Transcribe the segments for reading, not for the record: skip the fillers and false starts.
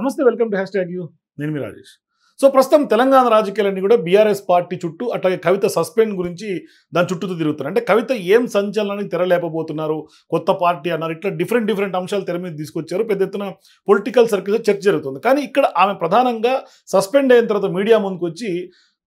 నమస్తే, welcome to hash tag you. నేను మీ Rajesh. So ప్రస్తుతం తెలంగాణ రాజకీయాలన్నీ కూడా బీఆర్ఎస్ పార్టీ చుట్టూ, అట్లాగే కవిత సస్పెండ్ గురించి దాని చుట్టూ తిరుగుతున్నారు. అంటే కవిత ఏం సంచలనానికి తెరలేపబోతున్నారు, కొత్త పార్టీ అన్నారు, ఇట్లా డిఫరెంట్ అంశాలు తెర మీద తీసుకొచ్చారు. పెద్ద ఎత్తున పొలిటికల్ సర్కిల్స్ చర్చ జరుగుతుంది. కానీ ఇక్కడ ఆమె ప్రధానంగా సస్పెండ్ అయిన తర్వాత మీడియా ముందుకు వచ్చి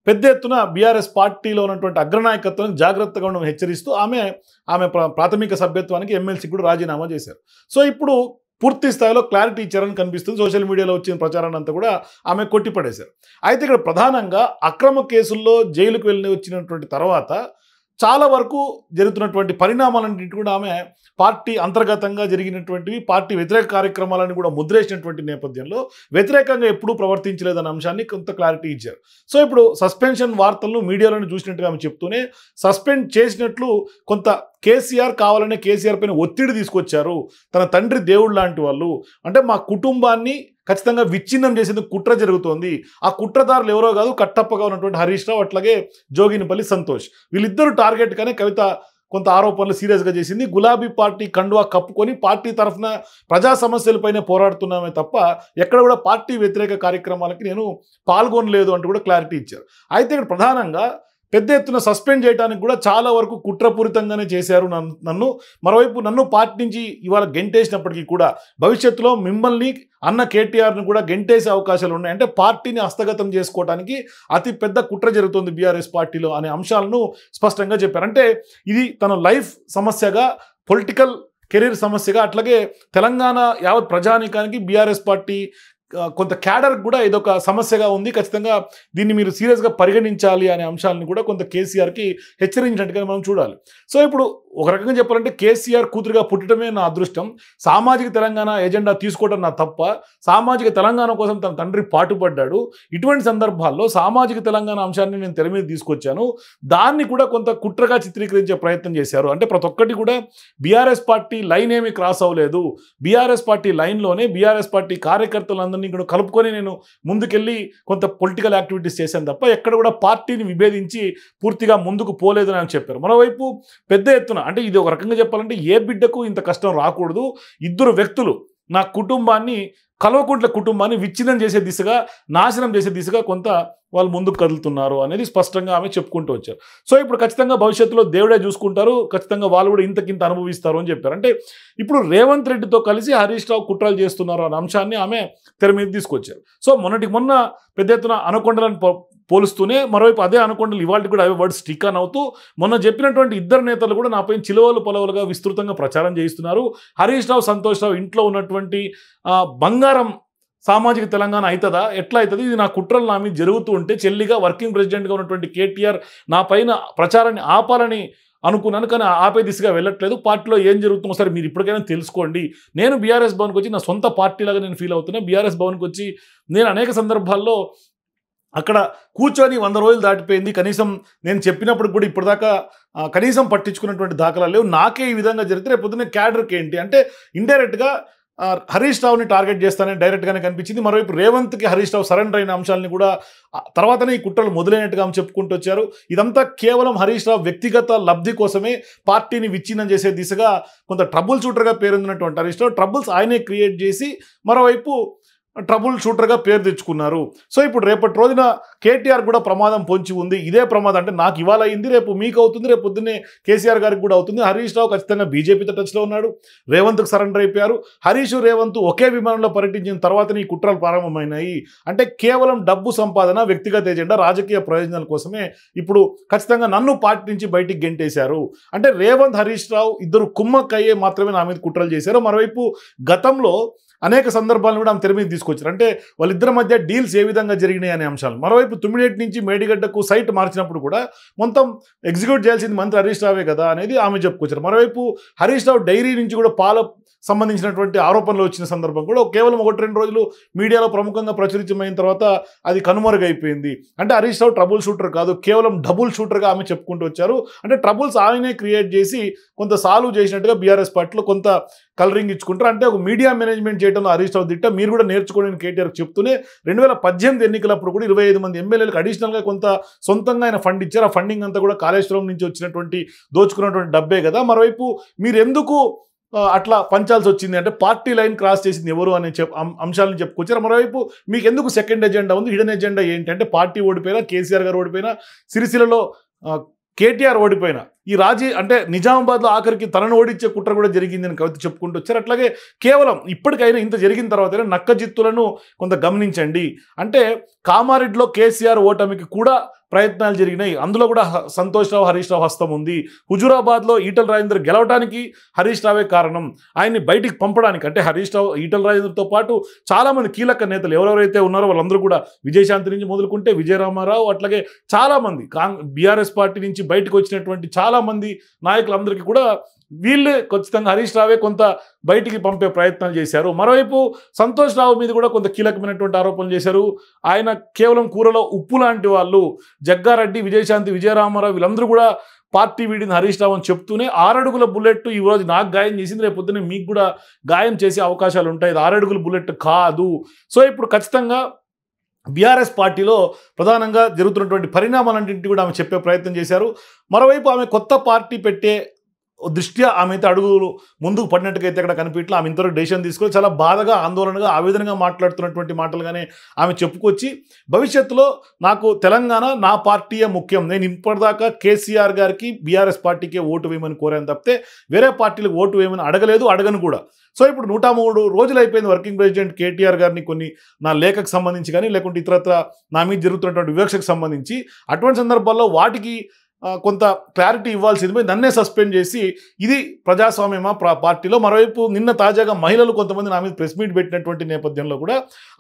పెద్ద ఎత్తున బీఆర్ఎస్ పార్టీలో ఉన్నటువంటి అగ్రనాయకత్వాన్ని జాగ్రత్తగా ఉండడం హెచ్చరిస్తూ ఆమె ప్రాథమిక సభ్యత్వానికి ఎమ్మెల్సీ కూడా రాజీనామా చేశారు. సో ఇప్పుడు పూర్తి స్థాయిలో క్లారిటీ ఇచ్చారని కనిపిస్తుంది. సోషల్ మీడియాలో వచ్చిన ప్రచారాన్ని అంతా కూడా ఆమె కొట్టిపడేశారు. అయితే ఇక్కడ ప్రధానంగా అక్రమ కేసుల్లో జైలుకు వెళ్ళి వచ్చినటువంటి తర్వాత చాలా వరకు జరుగుతున్నటువంటి పరిణామాలన్నింటి కూడా ఆమె పార్టీ అంతర్గతంగా జరిగినటువంటివి, పార్టీ వ్యతిరేక కార్యక్రమాలను కూడా ముద్రేసినటువంటి నేపథ్యంలో వ్యతిరేకంగా ఎప్పుడూ ప్రవర్తించలేదన్న అంశాన్ని కొంత క్లారిటీ ఇచ్చారు. సో ఇప్పుడు సస్పెన్షన్ వార్తలను మీడియాలోనే చూసినట్టుగా ఆమె చెప్తూనే సస్పెండ్ చేసినట్లు కొంత కేసీఆర్ కావాలనే కేసీఆర్ పైన ఒత్తిడి తీసుకొచ్చారు. తన తండ్రి దేవుడు లాంటి వాళ్ళు, అంటే మా కుటుంబాన్ని ఖచ్చితంగా విచ్ఛిన్నం చేసేందుకు కుట్ర జరుగుతోంది. ఆ కుట్రదారులు ఎవరో కాదు, కట్టప్పగా ఉన్నటువంటి హరీష్ రావు, అట్లాగే జోగినిపల్లి సంతోష్, వీళ్ళిద్దరు టార్గెట్గానే కవిత కొంత ఆరోపణలు సీరియస్గా చేసింది. గులాబీ పార్టీ కండువా కప్పుకొని పార్టీ తరఫున ప్రజా సమస్యలపైనే పోరాడుతున్నామే తప్ప ఎక్కడ కూడా పార్టీ వ్యతిరేక కార్యక్రమాలకి నేను పాల్గొనలేదు అంటూ కూడా క్లారిటీ ఇచ్చారు. అయితే ఇక్కడ ప్రధానంగా పెద్ద ఎత్తున సస్పెండ్ చేయడానికి కూడా చాలా వరకు కుట్రపూరితంగానే చేశారు నన్ను. మరోవైపు నన్ను పార్టీ నుంచి ఇవాళ గెంటేసినప్పటికీ కూడా భవిష్యత్తులో మిమ్మల్ని అన్న కేటీఆర్ను కూడా గెంటేసే అవకాశాలు ఉన్నాయి. అంటే పార్టీని హస్తగతం చేసుకోవడానికి అతి పెద్ద కుట్ర జరుగుతుంది బీఆర్ఎస్ పార్టీలో అనే అంశాలను స్పష్టంగా చెప్పారు. అంటే ఇది తన లైఫ్ సమస్యగా, పొలిటికల్ కెరీర్ సమస్యగా, అట్లాగే తెలంగాణ యావత్ ప్రజానీకానికి బీఆర్ఎస్ పార్టీ కొంత క్యాడర్ కూడా ఇదొక సమస్యగా ఉంది. ఖచ్చితంగా దీన్ని మీరు సీరియస్గా పరిగణించాలి అనే అంశాలను కూడా కొంత కేసీఆర్కి హెచ్చరించినట్టుగా మనం చూడాలి. సో ఇప్పుడు ఒక రకంగా చెప్పాలంటే కేసీఆర్ కూతురుగా పుట్టడమే నా అదృష్టం, సామాజిక తెలంగాణ ఎజెండా తీసుకోవడం నా తప్ప, సామాజిక తెలంగాణ కోసం తన తండ్రి పాటుపడ్డాడు. ఇటువంటి సందర్భాల్లో సామాజిక తెలంగాణ అంశాన్ని నేను తెర మీద తీసుకొచ్చాను, దాన్ని కూడా కొంత కుట్రగా చిత్రీకరించే ప్రయత్నం చేశారు. అంటే ప్రతి ఒక్కటి కూడా బీఆర్ఎస్ పార్టీ లైన్ ఏమీ క్రాస్ అవ్వలేదు, బీఆర్ఎస్ పార్టీ లైన్లోనే బీఆర్ఎస్ పార్టీ కార్యకర్తలందరినీ కూడా కలుపుకొని నేను ముందుకెళ్ళి కొంత పొలిటికల్ యాక్టివిటీస్ చేశాను తప్ప ఎక్కడ కూడా పార్టీని విభేదించి పూర్తిగా ముందుకు పోలేదని అని చెప్పారు. మరోవైపు పెద్ద ఎత్తున, అంటే ఇది ఒక రకంగా చెప్పాలంటే ఏ బిడ్డకు ఇంత కష్టం రాకూడదు, ఇద్దరు వ్యక్తులు నా కుటుంబాన్ని, కల్వకుంట్ల కుటుంబాన్ని విచ్ఛిన్నం చేసే దిశగా, నాశనం చేసే దిశగా కొంత వాళ్ళు ముందుకు కదులుతున్నారు అనేది స్పష్టంగా ఆమె చెప్పుకుంటూ వచ్చారు. సో ఇప్పుడు ఖచ్చితంగా భవిష్యత్తులో దేవుడే చూసుకుంటారు, ఖచ్చితంగా వాళ్ళు కూడా ఇంతకింత అనుభవిస్తారు అని చెప్పారు. అంటే ఇప్పుడు రేవంత్ రెడ్డితో కలిసి హరీష్ రావు కుట్రలు చేస్తున్నారు అనే అంశాన్ని ఆమె తెర మీద తీసుకొచ్చారు. సో మొన్న పెద్ద ఎత్తున అనకొండలను పోలుస్తూనే మరోవైపు అదే అనకొండలు ఇవాళ కూడా అవే వర్డ్స్ స్టిక్ ఆన్ అవుతూ మొన్న చెప్పినటువంటి ఇద్దరు నేతలు కూడా నాపై చిలువలు పొలవలుగా విస్తృతంగా ప్రచారం చేయిస్తున్నారు. హరీష్ రావు, సంతోష్ రావు ఇంట్లో ఉన్నటువంటి బంగారం సామాజిక తెలంగాణ అవుతుందా, ఎట్లా అవుతుంది, ఇది నా కుట్రలు నా మీద జరుగుతూ ఉంటే చెల్లిగా వర్కింగ్ ప్రెసిడెంట్గా ఉన్నటువంటి కేటీఆర్ నా పైన ప్రచారాన్ని ఆపాలని అనుకున్నాను, కానీ ఆపే దిశగా వెళ్ళట్లేదు. పార్టీలో ఏం జరుగుతుందో సరే మీరు ఇప్పటికైనా తెలుసుకోండి. నేను బీఆర్ఎస్ భవన్కి వచ్చి నా సొంత పార్టీలాగా నేను ఫీల్ అవుతున్నా. బీఆర్ఎస్ భవన్కి వచ్చి నేను అనేక సందర్భాల్లో అక్కడ కూర్చొని 100 రోజులు దాటిపోయింది, కనీసం నేను చెప్పినప్పుడు కూడా ఇప్పటిదాకా కనీసం పట్టించుకున్నటువంటి దాఖలాలు లేవు. నాకే ఈ విధంగా జరిగితే రేపు పొద్దున్నే క్యాడర్కి ఏంటి అంటే ఇండైరెక్ట్గా హరీష్ రావుని టార్గెట్ చేస్తానని డైరెక్ట్గానే కనిపించింది. మరోవైపు రేవంత్కి హరీష్ రావు సరెండర్ అయిన అంశాలని కూడా తర్వాతనే ఈ కుట్రలు మొదలైనట్టుగా ఆమె చెప్పుకుంటూ వచ్చారు. ఇదంతా కేవలం హరీష్ రావు వ్యక్తిగత లబ్ధి కోసమే, పార్టీని విచ్ఛిన్నం చేసే దిశగా కొంత ట్రబుల్ షూటర్గా పేరొందినటువంటి హరీష్ రావు ట్రబుల్స్ ఆయనే క్రియేట్ చేసి మరోవైపు ట్రబుల్ షూటర్గా పేరు తెచ్చుకున్నారు. సో ఇప్పుడు రేపటి రోజున కేటీఆర్ కూడా ప్రమాదం పొంచి ఉంది. ఇదే ప్రమాదం అంటే నాకు ఇవాళ అయింది, రేపు మీకు అవుతుంది, రేపు పొద్దున్నే కేసీఆర్ గారికి కూడా అవుతుంది. హరీష్ రావు ఖచ్చితంగా బీజేపీతో టచ్లో ఉన్నాడు, రేవంత్కు సరెండర్ అయిపోయారు. హరీష్, రేవంత్ ఒకే విమానంలో పర్యటించిన తర్వాతనే ఈ కుట్రలు ప్రారంభమైనాయి. అంటే కేవలం డబ్బు సంపాదన, వ్యక్తిగత ఎజెండా, రాజకీయ ప్రయోజనాల కోసమే ఇప్పుడు ఖచ్చితంగా నన్ను పార్టీ నుంచి బయటికి గెంటేశారు. అంటే రేవంత్, హరీష్ రావు ఇద్దరు కుమ్మక్కయ్యే మాత్రమే నా మీద కుట్రలు చేశారు. మరోవైపు గతంలో అనేక సందర్భాలను కూడా ఆమె తెర మీద తీసుకొచ్చారు. అంటే వాళ్ళిద్దరి మధ్య డీల్స్ ఏ విధంగా జరిగినాయి అనే అంశాలు. మరోవైపు తుమ్మిడేటి నుంచి మేడిగడ్డకు సైట్ మార్చినప్పుడు కూడా మొత్తం ఎగ్జిక్యూట్ చేయాల్సింది మంత్రి హరీష్ రావే కదా అనేది ఆమె చెప్పుకొచ్చారు. మరోవైపు హరీష్ రావు డైరీ నుంచి కూడా పాల సంబంధించినటువంటి ఆరోపణలు వచ్చిన సందర్భం కూడా కేవలం 1-2 రోజులు మీడియాలో ప్రముఖంగా ప్రచురితమైన తర్వాత అది కనుమరుగైపోయింది. అంటే హరీష్ రావు ట్రబుల్ షూటర్ కాదు, కేవలం డబుల్ షూటర్గా ఆమె చెప్పుకుంటూ వచ్చారు. అంటే ట్రబుల్స్ ఆయనే క్రియేట్ చేసి కొంత సాల్వ్ చేసినట్టుగా బీఆర్ఎస్ పార్టీలో కొంత కలరింగ్ ఇచ్చుకుంటారు. అంటే ఒక మీడియా మేనేజ్మెంట్ చేయడంలో హరీష్ రావు దిట్ట, మీరు కూడా నేర్చుకోండి కేటీఆర్ చెప్తూనే 2018 ఎన్నికలప్పుడు కూడా 25 మంది ఎమ్మెల్యేలకు అడిషనల్గా కొంత సొంతంగా ఆయన ఫండ్ ఇచ్చారు. ఆ ఫండింగ్ అంతా కూడా కాళేశ్వరం నుంచి వచ్చినటువంటి దోచుకున్నటువంటి డబ్బే కదా. మరోవైపు మీరు ఎందుకు అట్లా పంచాల్సి వచ్చింది అంటే పార్టీ లైన్ క్రాస్ చేసింది ఎవరు అనే అంశాలను చెప్పుకొచ్చారు. మరోవైపు మీకు ఎందుకు సెకండ్ ఎజెండా ఉంది, హిడెన్ ఎజెండా ఏంటి అంటే పార్టీ ఓడిపోయినా, కేసీఆర్ గారు ఓడిపోయినా, సిరిసిల్లలో కేటీఆర్ ఓడిపోయినా ఈ రాజీ అంటే నిజామాబాద్లో ఆఖరికి తనను ఓడించే కుట్ర కూడా జరిగిందని కవిత చెప్పుకుంటూ వచ్చారు. అట్లాగే కేవలం ఇప్పటికైనా ఇంత జరిగిన తర్వాత నక్కజిత్తులను కొంత గమనించండి అంటే కామారెడ్డిలో కేసీఆర్ ఓటమికి కూడా ప్రయత్నాలు జరిగినాయి. అందులో కూడా సంతోష్ రావు, హరీష్ రావు హస్తం ఉంది. హుజూరాబాద్లో ఈటల రాజేందర్ గెలవడానికి హరీష్ రావే కారణం. ఆయన్ని బయటికి పంపడానికి అంటే హరీష్ రావు, ఈటల రాజేందర్తో పాటు చాలామంది కీలక నేతలు ఎవరెవరైతే ఉన్నారో వాళ్ళందరూ కూడా విజయశాంతి నుంచి మొదలుకుంటే విజయరామారావు, అట్లాగే చాలామంది బీఆర్ఎస్ పార్టీ నుంచి బయటకు వచ్చినటువంటి చాలామంది నాయకులందరికీ కూడా వీళ్ళే ఖచ్చితంగా హరీష్ రావే కొంత బయటికి పంపే ప్రయత్నాలు చేశారు. మరోవైపు సంతోష్ రావు మీద కూడా కొంత కీలకమైనటువంటి ఆరోపణలు చేశారు. ఆయన కేవలం కూరలో ఉప్పు లాంటి వాళ్ళు. జగ్గారెడ్డి, విజయశాంతి, విజయరామారావు వీళ్ళందరూ కూడా పార్టీ వీడిని హరీష్ రావు అని చెప్తూనే 6 అడుగుల బుల్లెట్ ఈరోజు నాకు గాయం చేసింది, రేపు పొద్దున్నే మీకు కూడా గాయం చేసే అవకాశాలు ఉంటాయి, 6 అడుగుల బుల్లెట్ కాదు. సో ఇప్పుడు ఖచ్చితంగా బీఆర్ఎస్ పార్టీలో ప్రధానంగా జరుగుతున్నటువంటి పరిణామాలన్నింటినీ కూడా ఆమె చెప్పే ప్రయత్నం చేశారు. మరోవైపు ఆమె కొత్త పార్టీ పెట్టే దృష్ట్యా ఆమె అయితే అడుగులు ముందుకు పడినట్టుగా అయితే అక్కడ కనిపించలే. ఆమె ఇంతవరకు డెసిషన్ తీసుకొని చాలా బాధగా, ఆందోళనగా, ఆవేదనగా మాట్లాడుతున్నటువంటి మాటలుగానే ఆమె చెప్పుకొచ్చి భవిష్యత్తులో నాకు తెలంగాణ నా పార్టీయే ముఖ్యం, నేను ఇప్పటిదాకా కేసీఆర్ గారికి బీఆర్ఎస్ పార్టీకే ఓటు వేయమని కోరాను తప్పితే వేరే పార్టీలకు ఓటు వేయమని అడగలేదు, అడగను కూడా. సో ఇప్పుడు 103 రోజులు అయిపోయింది వర్కింగ్ ప్రెసిడెంట్ కేటీఆర్ గారిని కొన్ని నా లేఖకు సంబంధించి కానీ లేకుంటే ఇతరత్ర నా మీద జరుగుతున్నటువంటి వివక్షకు సంబంధించి అటువంటి సందర్భాల్లో వాటికి కొంత క్లారిటీ ఇవ్వాల్సింది నన్నే సస్పెండ్ చేసి ఇది ప్రజాస్వామ్యమా పార్టీలో. మరోవైపు నిన్న తాజాగా మహిళలు కొంతమంది నా మీద ప్రెస్ మీట్ పెట్టినటువంటి నేపథ్యంలో కూడా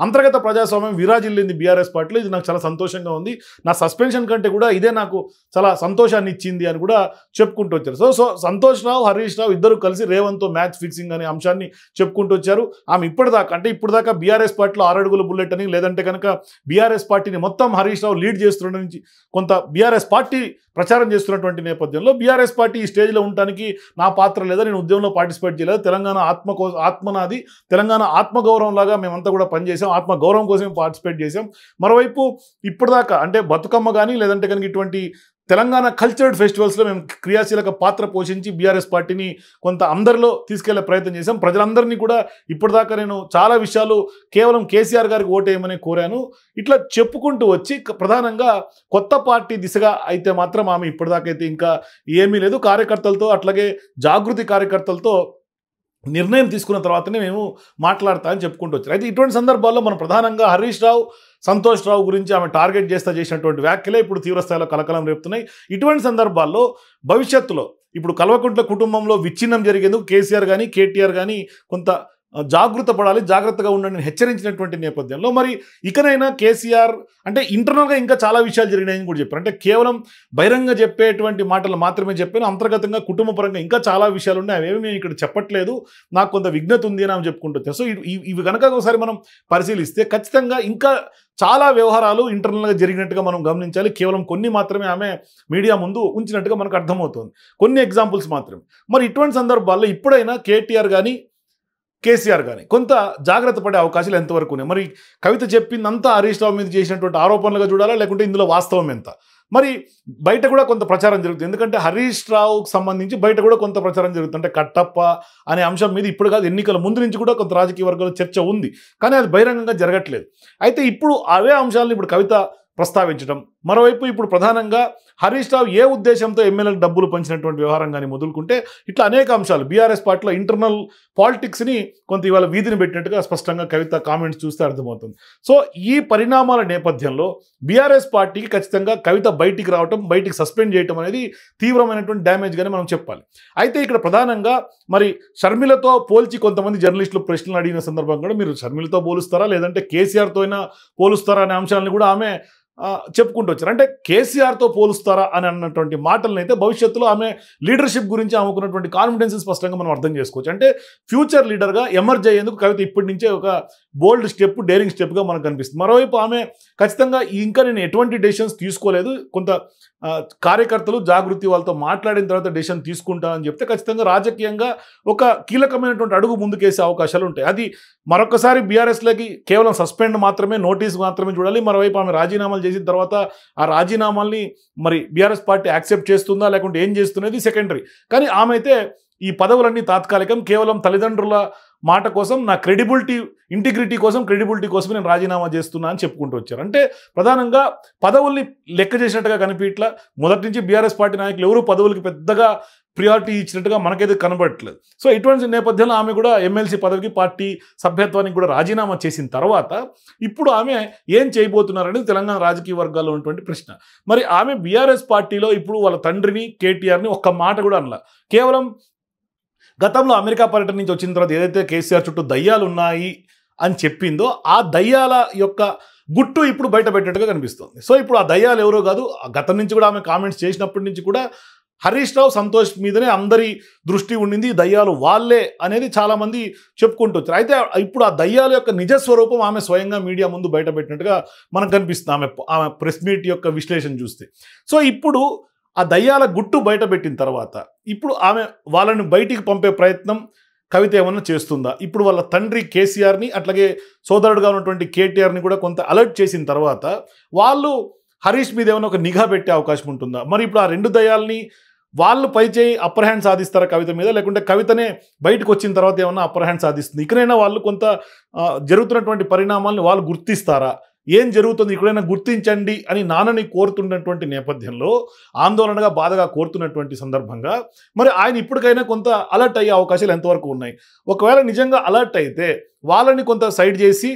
అంతర్గత ప్రజాస్వామ్యం విరాజిల్లింది బీఆర్ఎస్ పార్టీలో. ఇది నాకు చాలా సంతోషంగా ఉంది, నా సస్పెన్షన్ కంటే కూడా ఇదే నాకు చాలా సంతోషాన్ని ఇచ్చింది అని కూడా చెప్పుకుంటూ వచ్చారు. సో సంతోష్ రావు, హరీష్ రావు ఇద్దరు కలిసి రేవంత్తో మ్యాచ్ ఫిక్సింగ్ అనే అంశాన్ని చెప్పుకుంటూ వచ్చారు. ఆమె ఇప్పటిదాకా బీఆర్ఎస్ పార్టీలో 6 అడుగుల బుల్లెట్ అని, లేదంటే కనుక బీఆర్ఎస్ పార్టీని మొత్తం హరీష్ రావు లీడ్ చేస్తున్న నుంచి కొంత బీఆర్ఎస్ పార్టీ ప్రచారం చేస్తున్నటువంటి నేపథ్యంలో బీఆర్ఎస్ పార్టీ ఈ స్టేజ్లో ఉండడానికి నా పాత్ర లేదా, నేను ఉద్యమంలో పార్టిసిపేట్ చేయలేదు, తెలంగాణ ఆత్మనాది, తెలంగాణ ఆత్మగౌరవం లాగా మేమంతా కూడా పనిచేసాం, ఆత్మగౌరవం కోసం పార్టిసిపేట్ చేసాం. మరోవైపు ఇప్పటిదాకా అంటే బతుకమ్మ కానీ లేదంటే కనుక ఇటువంటి తెలంగాణ కల్చరల్ ఫెస్టివల్స్లో మేము క్రియాశీలక పాత్ర పోషించి బీఆర్ఎస్ పార్టీని కొంత అందరిలో తీసుకెళ్లే ప్రయత్నం చేశాం. ప్రజలందరినీ కూడా ఇప్పటిదాకా నేను చాలా విషయాలు కేవలం కేసీఆర్ గారికి ఓటేయమని కోరాను. ఇట్లా చెప్పుకుంటూ వచ్చి ప్రధానంగా కొత్త పార్టీ దిశగా అయితే మాత్రం ఆమె ఇప్పటిదాకా అయితే ఇంకా ఏమీ లేదు. కార్యకర్తలతో అట్లాగే జాగృతి కార్యకర్తలతో నిర్ణయం తీసుకున్న తర్వాతనే మేము మాట్లాడతా అని చెప్పుకుంటూ వచ్చారు. అయితే ఇటువంటి సందర్భాల్లో మనం ప్రధానంగా హరీష్ రావు, సంతోష్ రావు గురించి ఆమె టార్గెట్ చేసినటువంటి వ్యాఖ్యలే ఇప్పుడు తీవ్రస్థాయిలో కలకలం రేపుతున్నాయి. ఇటువంటి సందర్భాల్లో భవిష్యత్తులో ఇప్పుడు కల్వకుంట్ల కుటుంబంలో విచ్ఛిన్నం జరిగేందుకు కేసీఆర్ కానీ కేటీఆర్ కానీ కొంత జాగృత పడాలి, జాగ్రత్తగా ఉండండి హెచ్చరించినటువంటి నేపథ్యంలో మరి ఇకనైనా కేసీఆర్ అంటే ఇంటర్నల్గా ఇంకా చాలా విషయాలు జరిగినాయని కూడా చెప్పారు. అంటే కేవలం బహిరంగ చెప్పేటువంటి మాటలు మాత్రమే చెప్పాను, అంతర్గతంగా కుటుంబ పరంగా ఇంకా చాలా విషయాలు ఉన్నాయి, అవేమి నేను ఇక్కడ చెప్పట్లేదు, నాకు కొంత విఘ్నత ఉంది అని ఆమె చెప్పుకుంటూ వచ్చారు. సో ఇవి కనుక ఒకసారి మనం పరిశీలిస్తే ఖచ్చితంగా ఇంకా చాలా వ్యవహారాలు ఇంటర్నల్గా జరిగినట్టుగా మనం గమనించాలి. కేవలం కొన్ని మాత్రమే ఆమె మీడియా ముందు ఉంచినట్టుగా మనకు అర్థమవుతుంది, కొన్ని ఎగ్జాంపుల్స్ మాత్రమే. మరి ఇటువంటి సందర్భాల్లో ఇప్పుడైనా కేటీఆర్ కానీ కేసీఆర్ కానీ కొంత జాగ్రత్త పడే అవకాశాలు ఎంతవరకు ఉన్నాయి? మరి కవిత చెప్పిందంతా హరీష్ రావు మీద చేసినటువంటి ఆరోపణలుగా చూడాలా, లేకుంటే ఇందులో వాస్తవం ఎంత? మరి బయట కూడా కొంత ప్రచారం జరుగుతుంది, ఎందుకంటే హరీష్ రావుకు సంబంధించి బయట కూడా కొంత ప్రచారం జరుగుతుంది. అంటే కట్టప్ప అనే అంశం మీద ఇప్పుడు కాదు, ఎన్నికల ముందు నుంచి కూడా కొంత రాజకీయ వర్గాల చర్చ ఉంది, కానీ అది బహిరంగంగా జరగట్లేదు. అయితే ఇప్పుడు అవే అంశాలను ఇప్పుడు కవిత ప్రస్తావించడం, మరోవైపు ఇప్పుడు ప్రధానంగా హరీష్ రావు ఏ ఉద్దేశంతో ఎమ్మెల్యేలకు డబ్బులు పంచినటువంటి వ్యవహారం కానీ మొదలుకుంటే ఇట్లా అనేక అంశాలు బీఆర్ఎస్ పార్టీలో ఇంటర్నల్ పాలిటిక్స్ని కొంత ఇవాళ వీధిని పెట్టినట్టుగా స్పష్టంగా కవిత కామెంట్స్ చూస్తే అర్థమవుతుంది. సో ఈ పరిణామాల నేపథ్యంలో బీఆర్ఎస్ పార్టీకి ఖచ్చితంగా కవిత బయటికి రావటం, బయటికి సస్పెండ్ చేయటం అనేది తీవ్రమైనటువంటి డ్యామేజ్గానే మనం చెప్పాలి. అయితే ఇక్కడ ప్రధానంగా మరి షర్మిలతో పోల్చి కొంతమంది జర్నలిస్టులు ప్రశ్నలు అడిగిన సందర్భంగా కూడా మీరు షర్మిలతో పోలుస్తారా లేదంటే కేసీఆర్తో అయినా పోలుస్తారా అనే అంశాలను కూడా ఆమె చెప్పుకుంటూ వచ్చారు. అంటే కేసీఆర్తో పోలుస్తారా అని అన్నటువంటి మాటలను అయితే భవిష్యత్తులో ఆమె లీడర్షిప్ గురించి ఆమెకున్నటువంటి కాన్ఫిడెన్స్ స్పష్టంగా మనం అర్థం చేసుకోవచ్చు. అంటే ఫ్యూచర్ లీడర్గా ఎమర్జ్ అయ్యేందుకు కవిత ఇప్పటి నుంచే ఒక బోల్డ్ స్టెప్, డేరింగ్ స్టెప్గా మనకు కనిపిస్తుంది. మరోవైపు ఆమె ఖచ్చితంగా ఇంకా నేను ఎటువంటి డెసిషన్స్ తీసుకోలేదు, కొంత కార్యకర్తలు జాగృతి వాళ్ళతో మాట్లాడిన తర్వాత డెసిషన్ తీసుకుంటానని చెప్తే ఖచ్చితంగా రాజకీయంగా ఒక కీలకమైనటువంటి అడుగు ముందుకేసే అవకాశాలు ఉంటాయి. అది మరొకసారి బీఆర్ఎస్లోకి కేవలం సస్పెండ్ మాత్రమే, నోటీస్ మాత్రమే చూడాలి. మరోవైపు ఆమె రాజీనామాలు చేసిన తర్వాత ఆ రాజీనామాల్ని మరి బీఆర్ఎస్ పార్టీ యాక్సెప్ట్ చేస్తుందా లేకుంటే ఏం చేస్తున్నది సెకండరీ. కానీ ఆమె అయితే ఈ పదవులన్నీ తాత్కాలికం, కేవలం తల్లిదండ్రుల మాట కోసం, నా ఇంటిగ్రిటీ కోసం నేను రాజీనామా చేస్తున్నా అని చెప్పుకుంటూ వచ్చారు. అంటే ప్రధానంగా పదవుల్ని లెక్క చేసినట్టుగా కనిపించట్లా. మొదటి నుంచి బీఆర్ఎస్ పార్టీ నాయకులు ఎవరు పదవులకి పెద్దగా ప్రియారిటీ ఇచ్చినట్టుగా మనకైతే కనబడట్లేదు. సో ఇటువంటి నేపథ్యంలో ఆమె కూడా ఎమ్మెల్సీ పదవికి, పార్టీ సభ్యత్వానికి కూడా రాజీనామా చేసిన తర్వాత ఇప్పుడు ఆమె ఏం చేయబోతున్నారనేది తెలంగాణ రాజకీయ వర్గాల్లో ఉన్నటువంటి ప్రశ్న. మరి ఆమె బీఆర్ఎస్ పార్టీలో ఇప్పుడు వాళ్ళ తండ్రిని, కేటీఆర్ని ఒక్క మాట కూడా అనలా. కేవలం గతంలో అమెరికా పర్యటన నుంచి వచ్చిన తర్వాత ఏదైతే కేసీఆర్ చుట్టూ దయ్యాలు ఉన్నాయి అని చెప్పిందో ఆ దయ్యాల యొక్క గుట్టు ఇప్పుడు బయట పెట్టేట్టుగా కనిపిస్తుంది. సో ఇప్పుడు ఆ దయ్యాలు ఎవరో కాదు, గతం నుంచి కూడా ఆమె కామెంట్స్ చేసినప్పటి నుంచి కూడా హరీష్ రావు, సంతోష్ మీదనే అందరి దృష్టి ఉండింది, దయ్యాలు వాళ్ళే అనేది చాలామంది చెప్పుకుంటూ వచ్చారు. అయితే ఇప్పుడు ఆ దయ్యాల యొక్క నిజస్వరూపం ఆమె స్వయంగా మీడియా ముందు బయట పెట్టినట్టుగా మనకు కనిపిస్తుంది ఆమె ప్రెస్ మీట్ యొక్క విశ్లేషణ చూస్తే. సో ఇప్పుడు ఆ దయ్యాల గుట్టు బయట పెట్టిన తర్వాత ఇప్పుడు ఆమె వాళ్ళని బయటికి పంపే ప్రయత్నం కవిత ఏమన్నా చేస్తుందా? ఇప్పుడు వాళ్ళ తండ్రి కేసీఆర్ని అట్లాగే సోదరుడుగా ఉన్నటువంటి కేటీఆర్ని కూడా కొంత అలర్ట్ చేసిన తర్వాత వాళ్ళు హరీష్ మీద ఏమైనా ఒక నిఘా పెట్టే అవకాశం ఉంటుందా? మరి ఇప్పుడు ఆ రెండు దయ్యాలని వాళ్ళు పైచేయి అప్పర్ హ్యాండ్ సాధిస్తారా కవిత మీద, లేకుంటే కవితనే బయటకు వచ్చిన తర్వాత ఏమన్నా అప్పర్ హ్యాండ్ సాధిస్తుంది? ఇక్కడైనా వాళ్ళు కొంత జరుగుతున్నటువంటి పరిణామాలను వాళ్ళు గుర్తిస్తారా? ఏం జరుగుతుంది ఇక్కడైనా గుర్తించండి అని నాన్నని కోరుతున్నటువంటి నేపథ్యంలో, ఆందోళనగా బాధగా కోరుతున్నటువంటి సందర్భంగా మరి ఆయన ఇప్పటికైనా కొంత అలర్ట్ అయ్యే అవకాశాలు ఎంతవరకు ఉన్నాయి? ఒకవేళ నిజంగా అలర్ట్ అయితే వాళ్ళని కొంత సైడ్ చేసి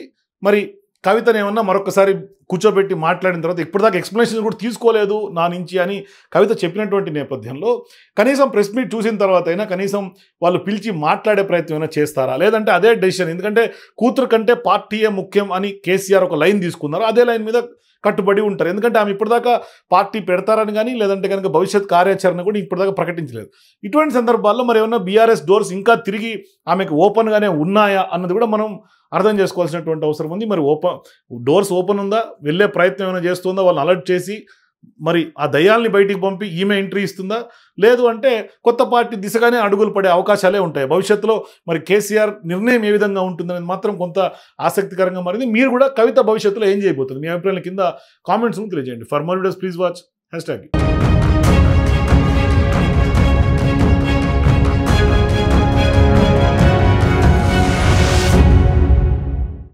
మరి కవితను ఏమన్నా మరొకసారి కూర్చోబెట్టి మాట్లాడిన తర్వాత ఇప్పటిదాకా ఎక్స్ప్లెనేషన్ కూడా తీసుకోలేదు నా నుంచి అని కవిత చెప్పినటువంటి నేపథ్యంలో కనీసం ప్రెస్ మీట్ చూసిన తర్వాత అయినా కనీసం వాళ్ళు పిలిచి మాట్లాడే ప్రయత్నం అయినా చేస్తారా? లేదంటే అదే డెసిషన్, ఎందుకంటే కూతురు కంటే పార్టీయే ముఖ్యం అని కేసీఆర్ ఒక లైన్ తీసుకున్నారు, అదే లైన్ మీద కట్టుబడి ఉంటారు. ఎందుకంటే ఆమె ఇప్పటిదాకా పార్టీ పెడతారని కానీ లేదంటే కనుక భవిష్యత్ కార్యాచరణ కూడా ఇప్పటిదాకా ప్రకటించలేదు. ఇటువంటి సందర్భాల్లో మరి ఏమన్నా బీఆర్ఎస్ డోర్స్ ఇంకా తిరిగి ఆమెకు ఓపెన్గానే ఉన్నాయా అన్నది కూడా మనం అర్థం చేసుకోవాల్సినటువంటి అవసరం ఉంది. మరి డోర్స్ ఓపెన్ ఉందా, వెళ్ళే ప్రయత్నం ఏమైనా చేస్తుందా, వాళ్ళని అలర్ట్ చేసి మరి ఆ దయ్యాల్ని బయటికి పంపి ఈమె ఎంట్రీ ఇస్తుందా? లేదు అంటే కొత్త పార్టీ దిశగానే అడుగులు పడే అవకాశాలే ఉంటాయి. భవిష్యత్తులో మరి కేసీఆర్ నిర్ణయం ఏ విధంగా ఉంటుందనేది మాత్రం కొంత ఆసక్తికరంగా మారింది. మీరు కూడా కవిత భవిష్యత్తులో ఏం చేయబోతుంది మీ అభిప్రాయాల కింద కామెంట్స్ తెలియజేయండి. For more videos please watch #.